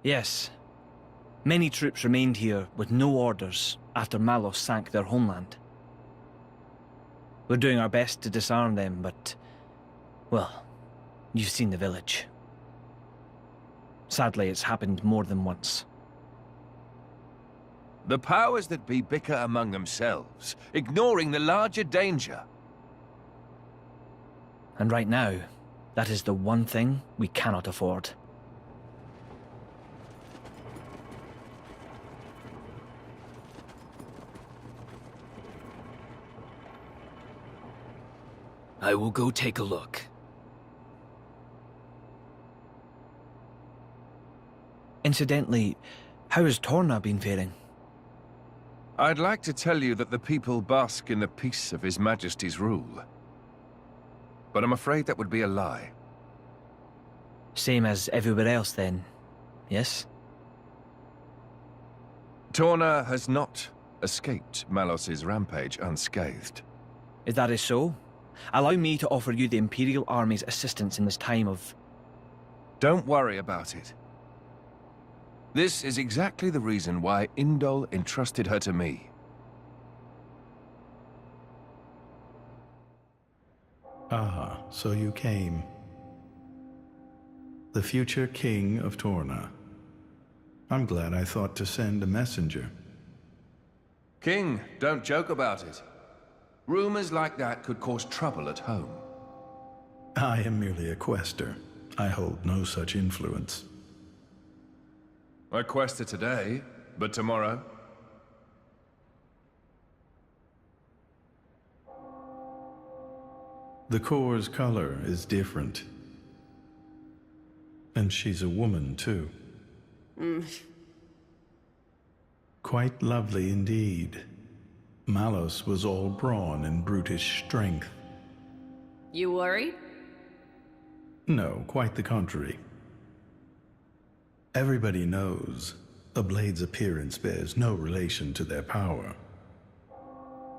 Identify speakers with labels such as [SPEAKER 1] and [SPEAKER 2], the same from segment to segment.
[SPEAKER 1] Yes. Many troops remained here with no orders after Malos sank their homeland. We're doing our best to disarm them, but... well, you've seen the village. Sadly, it's happened more than once.
[SPEAKER 2] The powers that be bicker among themselves, ignoring the larger danger.
[SPEAKER 1] And right now, that is the one thing we cannot afford.
[SPEAKER 3] I will go take a look.
[SPEAKER 1] Incidentally, how has Torna been faring?
[SPEAKER 2] I'd like to tell you that the people bask in the peace of His Majesty's rule. But I'm afraid that would be a lie.
[SPEAKER 1] Same as everywhere else then, yes?
[SPEAKER 2] Torna has not escaped Malos's rampage unscathed.
[SPEAKER 1] If that is so, allow me to offer you the Imperial Army's assistance in this time of...
[SPEAKER 2] Don't worry about it. This is exactly the reason why Indol entrusted her to me.
[SPEAKER 4] Ah, so you came. The future king of Torna. I'm glad I thought to send a messenger.
[SPEAKER 2] King, don't joke about it. Rumors like that could cause trouble at home.
[SPEAKER 4] I am merely a quester. I hold no such influence.
[SPEAKER 2] I quested today, but tomorrow?
[SPEAKER 4] The core's color is different. And she's a woman, too. Quite lovely indeed. Malos was all brawn and brutish strength.
[SPEAKER 5] You worried?
[SPEAKER 4] No, quite the contrary. Everybody knows a blade's appearance bears no relation to their power.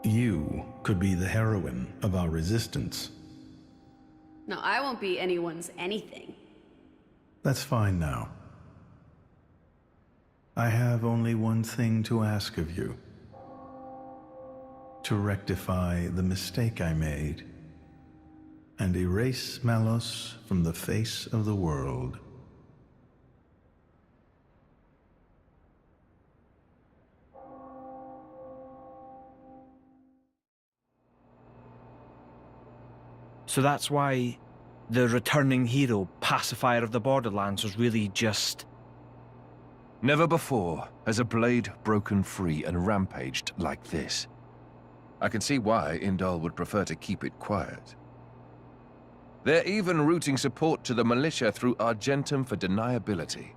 [SPEAKER 4] You could be the heroine of our resistance.
[SPEAKER 5] No, I won't be anyone's anything.
[SPEAKER 4] That's fine now. I have only one thing to ask of you. To rectify the mistake I made and erase Malos from the face of the world.
[SPEAKER 1] So that's why the returning hero, pacifier of the Borderlands, was really just...
[SPEAKER 2] Never before has a blade broken free and rampaged like this. I can see why Indol would prefer to keep it quiet. They're even routing support to the militia through Argentum for deniability.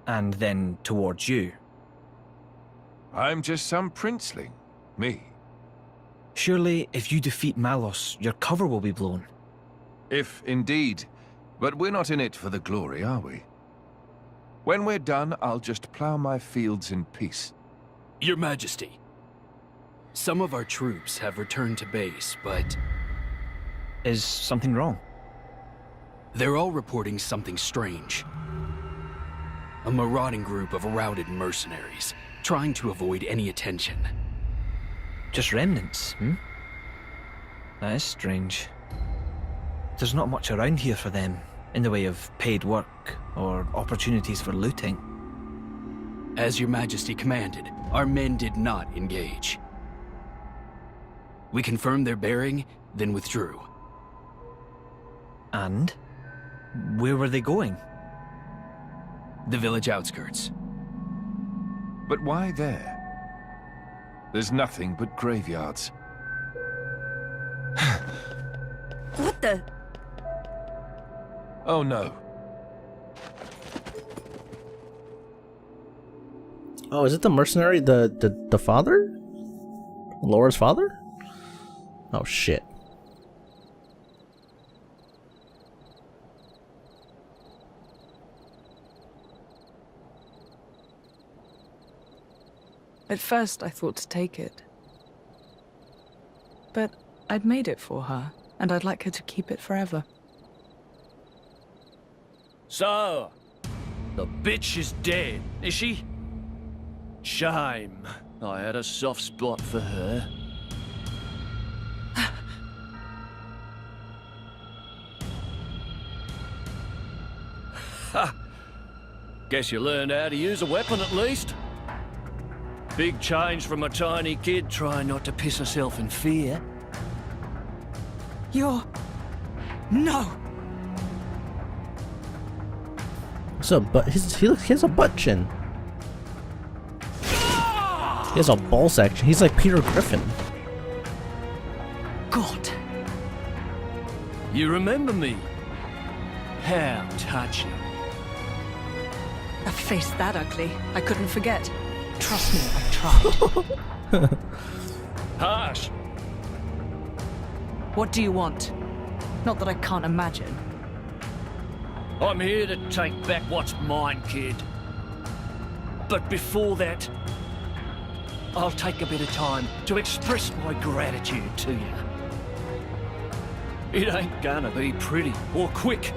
[SPEAKER 1] And then towards you.
[SPEAKER 2] I'm just some princeling. Me.
[SPEAKER 1] Surely, if you defeat Malos, your cover will be blown.
[SPEAKER 2] If indeed. But we're not in it for the glory, are we? When we're done, I'll just plow my fields in peace.
[SPEAKER 3] Your Majesty, some of our troops have returned to base, but...
[SPEAKER 1] Is something wrong?
[SPEAKER 3] they're all reporting something strange. A marauding group of routed mercenaries, trying to avoid any attention.
[SPEAKER 1] Just remnants, That is strange. There's not much around here for them, in the way of paid work or opportunities for looting.
[SPEAKER 3] As your Majesty commanded, our men did not engage. We confirmed their bearing, then withdrew.
[SPEAKER 1] And? Where were they going?
[SPEAKER 3] The village outskirts.
[SPEAKER 2] But why there? There's nothing but graveyards.
[SPEAKER 5] What the?
[SPEAKER 2] Oh no.
[SPEAKER 6] Oh, is it the mercenary, the father? Lora's father? Oh shit.
[SPEAKER 7] At first, I thought to take it. But I'd made it for her, and I'd like her to keep it forever.
[SPEAKER 8] So, The bitch is dead, is she? Shame. I had a soft spot for her. Ha! Guess you learned how to use a weapon at least. Big change from a tiny kid trying not to piss herself in fear.
[SPEAKER 7] You're... No!
[SPEAKER 6] So, but he has a butt chin. He has a ball section. He's like Peter Griffin.
[SPEAKER 7] God.
[SPEAKER 8] You remember me? How touching.
[SPEAKER 7] A face that ugly, I couldn't forget. Trust me, I tried.
[SPEAKER 8] Harsh.
[SPEAKER 7] What do you want? Not that I can't imagine.
[SPEAKER 8] I'm here to take back what's mine, kid. But before that, I'll take a bit of time to express my gratitude to you. It ain't gonna be pretty or quick.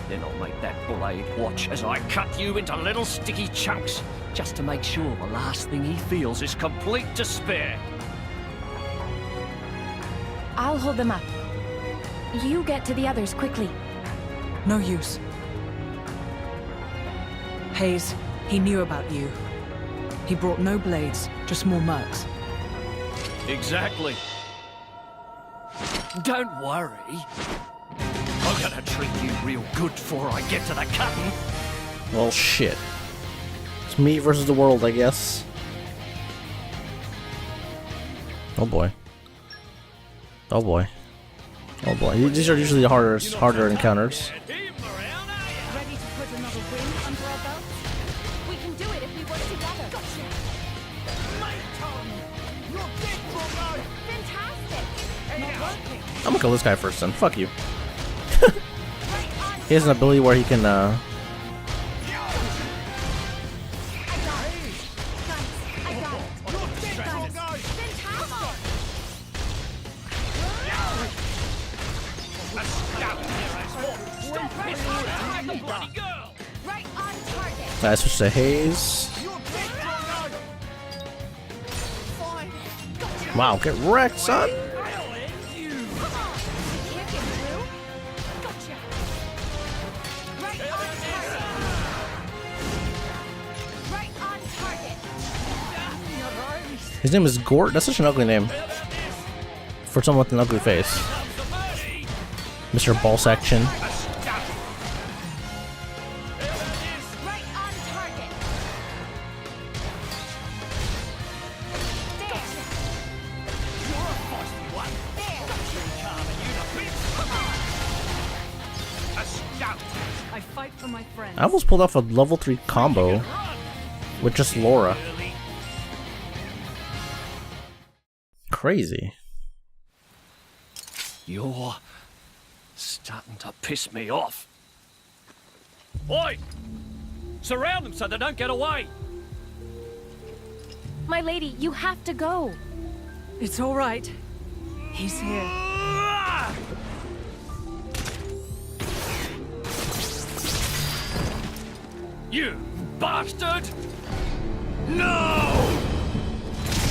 [SPEAKER 8] Then I'll make that blade watch as I cut you into little sticky chunks, just to make sure the last thing he feels is complete despair.
[SPEAKER 9] I'll hold them up. You get to the others quickly.
[SPEAKER 7] No use. Hayes, he knew about you. He brought no blades, just more mercs.
[SPEAKER 8] Exactly. Don't worry. I'm gonna treat you real good before I get to the cutting.
[SPEAKER 6] Well, shit. It's me versus the world, I guess. Oh boy. Oh boy. Oh boy. These are usually the harder encounters.
[SPEAKER 9] Ready to put another win under our belts? We can do it if we work together. Gotcha. Fantastic. Not working.
[SPEAKER 6] I'm gonna kill this guy first then. Fuck you. He has an ability where he can I switch to Hayes. Wow, get wrecked, son! His name is Gort. That's such an ugly name for someone with an ugly face. Mr. Ball Section. I almost pulled off a level 3 combo with just Lora. Crazy.
[SPEAKER 8] You're starting to piss me off. Oi! Surround them so they don't get away!
[SPEAKER 9] My lady, you have to go.
[SPEAKER 7] It's all right. He's here.
[SPEAKER 8] You bastard! No!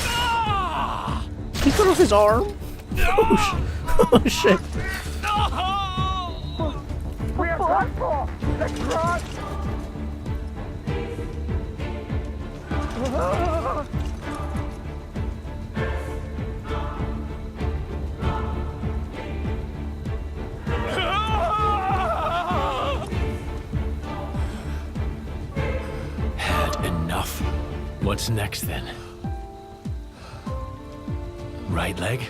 [SPEAKER 8] Ah!
[SPEAKER 6] He cut off his arm? Oh shit.
[SPEAKER 8] No!
[SPEAKER 10] We're done for! The cross!
[SPEAKER 3] Had enough. What's next then? Right leg?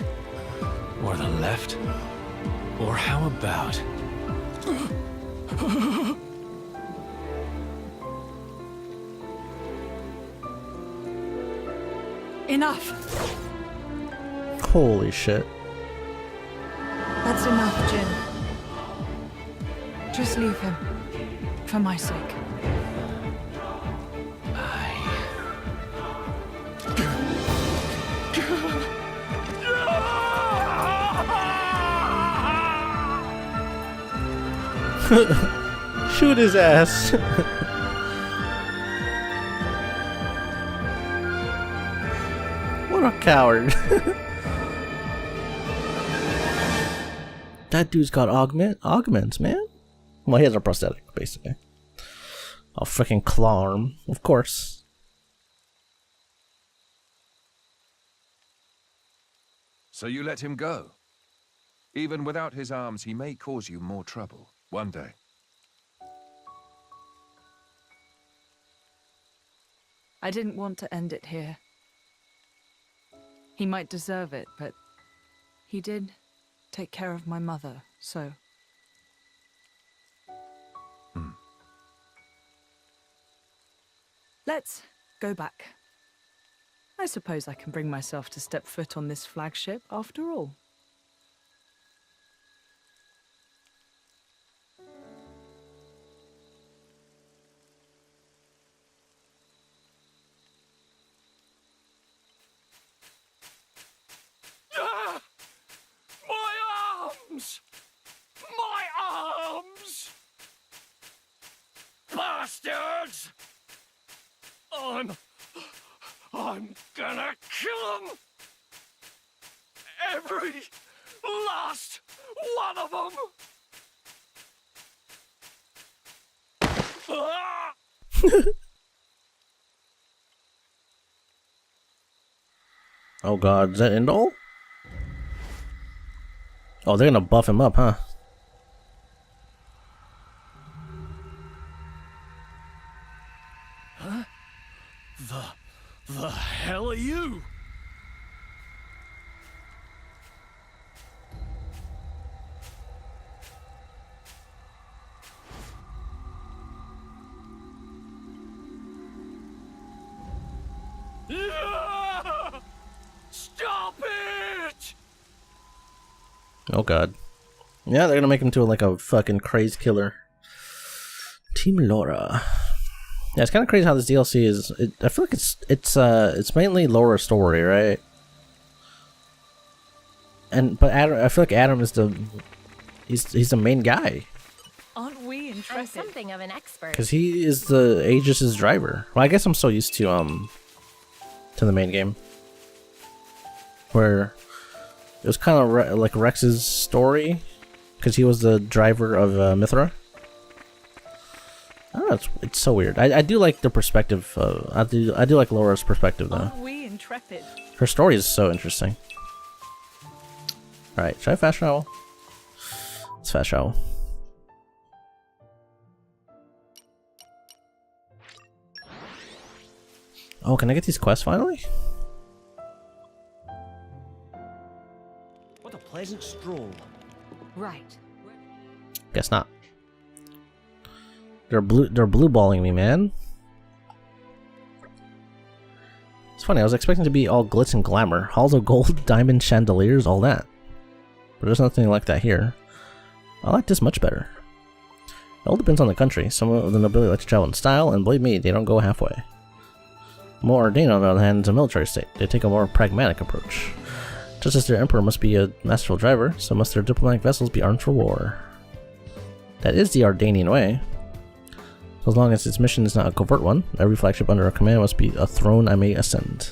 [SPEAKER 3] Or the left? Or how about...
[SPEAKER 7] Enough!
[SPEAKER 6] Holy shit.
[SPEAKER 7] That's enough, Jin. Just leave him. For my sake.
[SPEAKER 6] Shoot his ass. What a coward. That dude's got augments, man. Well, he has a prosthetic, basically. A freaking claw arm, of course.
[SPEAKER 2] So you let him go? Even without his arms, he may cause you more trouble one day.
[SPEAKER 7] I didn't want to end it here. He might deserve it, but he did take care of my mother, so... Let's go back. I suppose I can bring myself to step foot on this flagship after all.
[SPEAKER 8] My arms! My arms! Bastards! I'm gonna kill them! Every last one of them! Ah!
[SPEAKER 6] Oh god, is that Indol? Oh, they're gonna buff him up, huh?
[SPEAKER 8] Huh? The hell are you? Stop it!
[SPEAKER 6] Oh god. Yeah, they're gonna make him to like a fucking craze killer. Team Lora. Yeah, it's kind of crazy how this DLC is. I feel like it's mainly Lora's story, right? But Addam, I feel like Addam is he's the main guy.
[SPEAKER 7] Aren't we intrepid?
[SPEAKER 9] I'm something of an expert.
[SPEAKER 6] Because he is the Aegis' driver. Well, I guess I'm so used to the main game, where it was kind of like Rex's story, because he was the driver of Mythra. I don't know, it's so weird. I do like the perspective. I do like Lora's perspective though.
[SPEAKER 7] Aren't we intrepid?
[SPEAKER 6] Her story is so interesting. All right, should I fast travel? Let's fast travel. Oh, can I get these quests finally?
[SPEAKER 8] What a pleasant stroll.
[SPEAKER 9] Right.
[SPEAKER 6] Guess not. They're blue balling me, man. It's funny, I was expecting to be all glitz and glamour. Halls of gold, diamond chandeliers, all that. But there's nothing like that here. I like this much better. It all depends on the country. Some of the nobility like to travel in style, and believe me, they don't go halfway. More ordained, on the other hand, is a military state. They take a more pragmatic approach. Just as their emperor must be a masterful driver, so must their diplomatic vessels be armed for war. That is the Ardanian way. As long as its mission is not a covert one, every flagship under our command must be a throne I may ascend.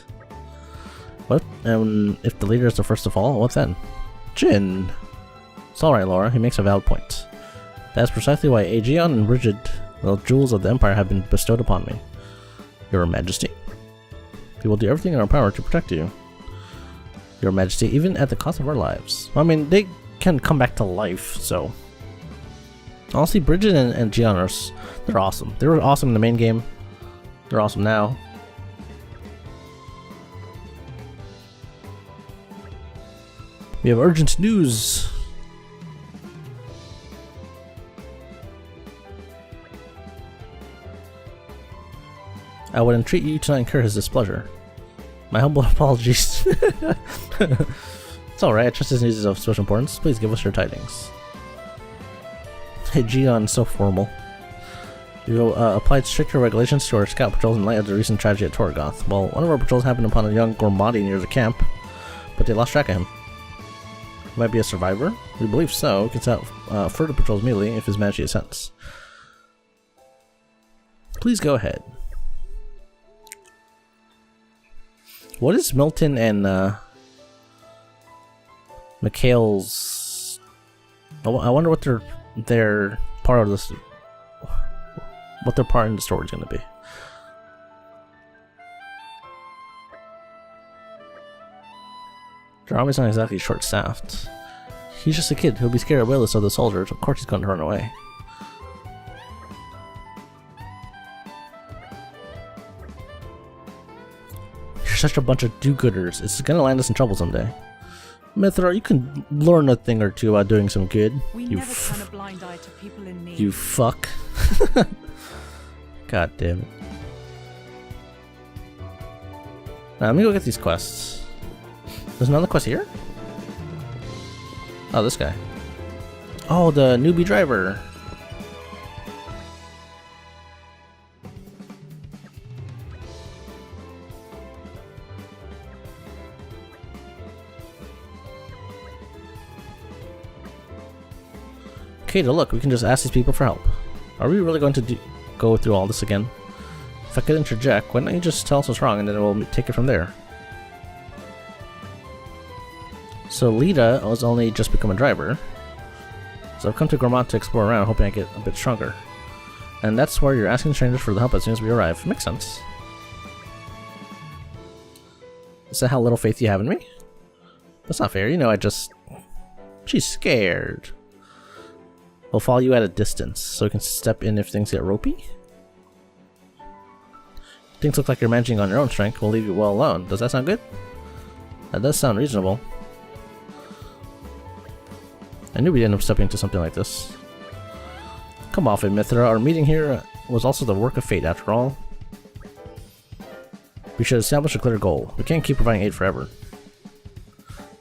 [SPEAKER 6] What? And if the leader is the first to fall, what then? Jin! It's alright, Lora, he makes a valid point. That is precisely why Aegeon and Brigid, the jewels of the Empire, have been bestowed upon me. Your Majesty. We will do everything in our power to protect you. Your Majesty, even at the cost of our lives. I mean, they can come back to life, so... Honestly, Brigid and Giannis, they're awesome. They were awesome in the main game. They're awesome now. We have urgent news. I would entreat you to not incur his displeasure. My humble apologies. It's alright, I trust this news is of special importance. Please give us your tidings. Hey, Gion, so formal. You applied stricter regulations to our scout patrols in light of the recent tragedy at Torgoth. Well, one of our patrols happened upon a young Gormati near the camp, but they lost track of him. He might be a survivor? We believe so. We can set out further patrols immediately if His Majesty assents. What? If the leader is the first to fall, what then? Your Majesty, even at the cost of our lives. I mean, they can come back to life, so... Honestly, Brigid and Giannis, they're awesome. They were awesome in the main game. They're awesome now. Please go ahead. What is Milton and Mikhail's? I wonder what their part of this, what their part in the story is going to be. Their army's not exactly short-staffed. He's just a kid who'll be scared witless of the soldiers. Of course he's going to run away. You're such a bunch of do-gooders. It's going to land us in trouble someday. Mythra, you can learn a thing or two about doing some good.
[SPEAKER 7] We never turn a blind eye to people in need.
[SPEAKER 6] You fuck. God damn it. Now, let me go get these quests. There's another quest here? Oh, this guy. Oh, the newbie driver. Okay, to look, we can just ask these people for help. Are we really going to go through all this again? If I could interject, why don't you just tell us what's wrong and then we'll take it from there? So Lita was only just become a driver. So I've come to Gormont to explore around, hoping I get a bit stronger. And that's where you're asking strangers for the help as soon as we arrive. Makes sense. Is that how little faith you have in me? That's not fair, you know, she's scared. We'll follow you at a distance, so you can step in if things get ropey. Things look like you're managing on your own strength. We'll leave you well alone. Does that sound good? That does sound reasonable. I knew we'd end up stepping into something like this. Come off it, Mythra. Our meeting here was also the work of fate, after all. We should establish a clear goal. We can't keep providing aid forever.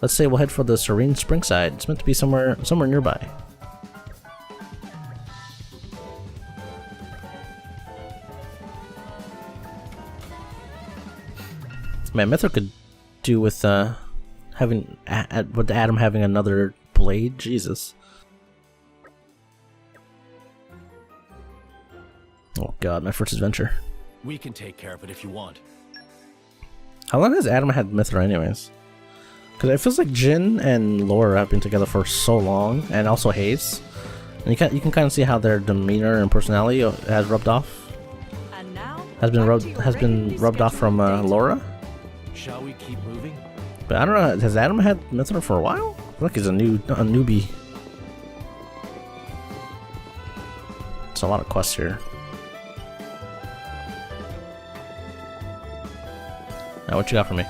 [SPEAKER 6] Let's say we'll head for the serene Springside. It's meant to be somewhere nearby. Man, Mythra could do with having with Addam having another blade. Jesus. Oh god, my first adventure.
[SPEAKER 8] We can take care of it if you want.
[SPEAKER 6] How long has Addam had Mythra anyways? Because it feels like Jin and Lora have been together for so long, and also Hayes. And you can kind of see how their demeanor and personality has rubbed off.
[SPEAKER 7] And now,
[SPEAKER 6] has been rubbed off from Lora.
[SPEAKER 8] Shall we keep moving?
[SPEAKER 6] But I don't know, has Addam had Mythra for a while? I feel like he's a newbie. It's a lot of quests here. Now, what you got for me?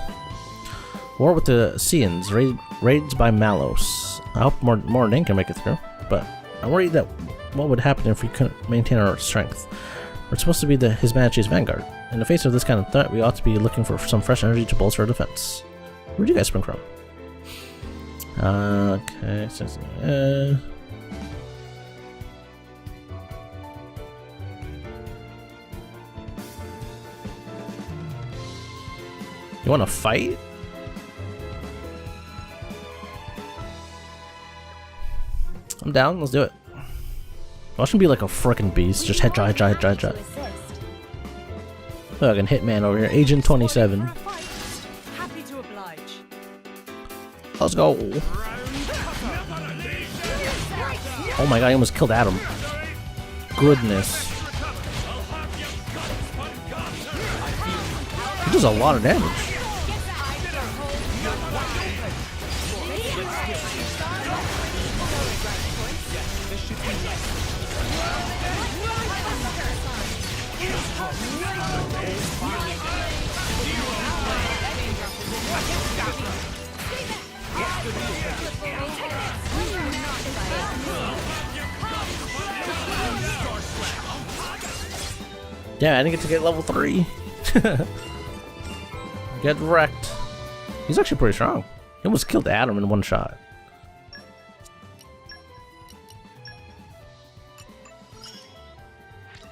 [SPEAKER 6] War with the Seans, raids by Malos. I hope more than can make it through, but I'm worried that what would happen if we couldn't maintain our strength. We're supposed to be His Majesty's vanguard. In the face of this kind of threat, we ought to be looking for some fresh energy to bolster our defense. Where'd you guys spring from? Okay, you wanna fight? I'm down, let's do it. Watch him be like a frickin' beast, just headshot. Fucking hitman over here, Agent 27.
[SPEAKER 7] happy to oblige.
[SPEAKER 6] Let's go. Oh my god, he almost killed Addam. Goodness. He does a lot of damage. Yeah, I didn't get to get level 3. Get wrecked. He's actually pretty strong. He almost killed Addam in one shot.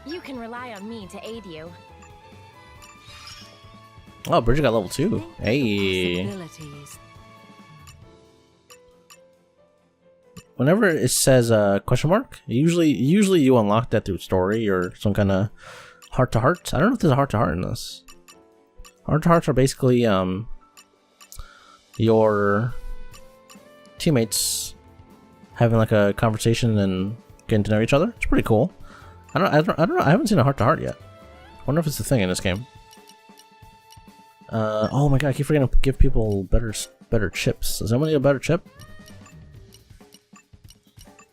[SPEAKER 9] You can rely on me to aid you.
[SPEAKER 6] Oh, Bridget got level 2. Hey. Whenever it says question mark, usually you unlock that through story or some kind of heart to heart. I don't know if there's a heart to heart in this. Heart to hearts are basically your teammates having like a conversation and getting to know each other. It's pretty cool. I don't know. I haven't seen a heart to heart yet. I wonder if it's a thing in this game. Oh my god, I keep forgetting to give people better chips. Does anyone need a better chip?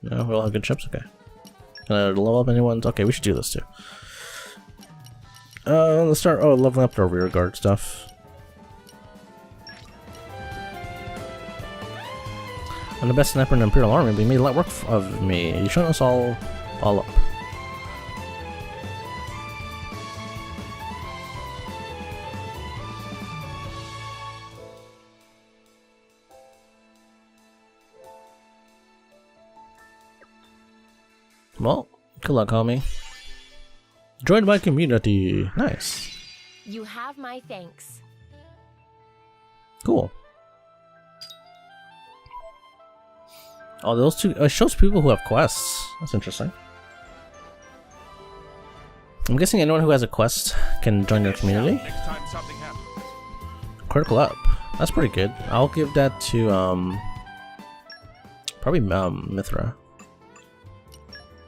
[SPEAKER 6] No, we all have good chips? Okay. Can I level up anyone's? Okay, we should do this too. Let's start, leveling up our rear guard stuff. I'm the best sniper in the Imperial Army, but you made light work of me. You showing us all up. Well, good luck, homie. Join my community. Nice.
[SPEAKER 9] You have my thanks.
[SPEAKER 6] Cool. Oh, those two. It shows people who have quests. That's interesting. I'm guessing anyone who has a quest can join your community. Critical up. That's pretty good. I'll give that to probably Mythra.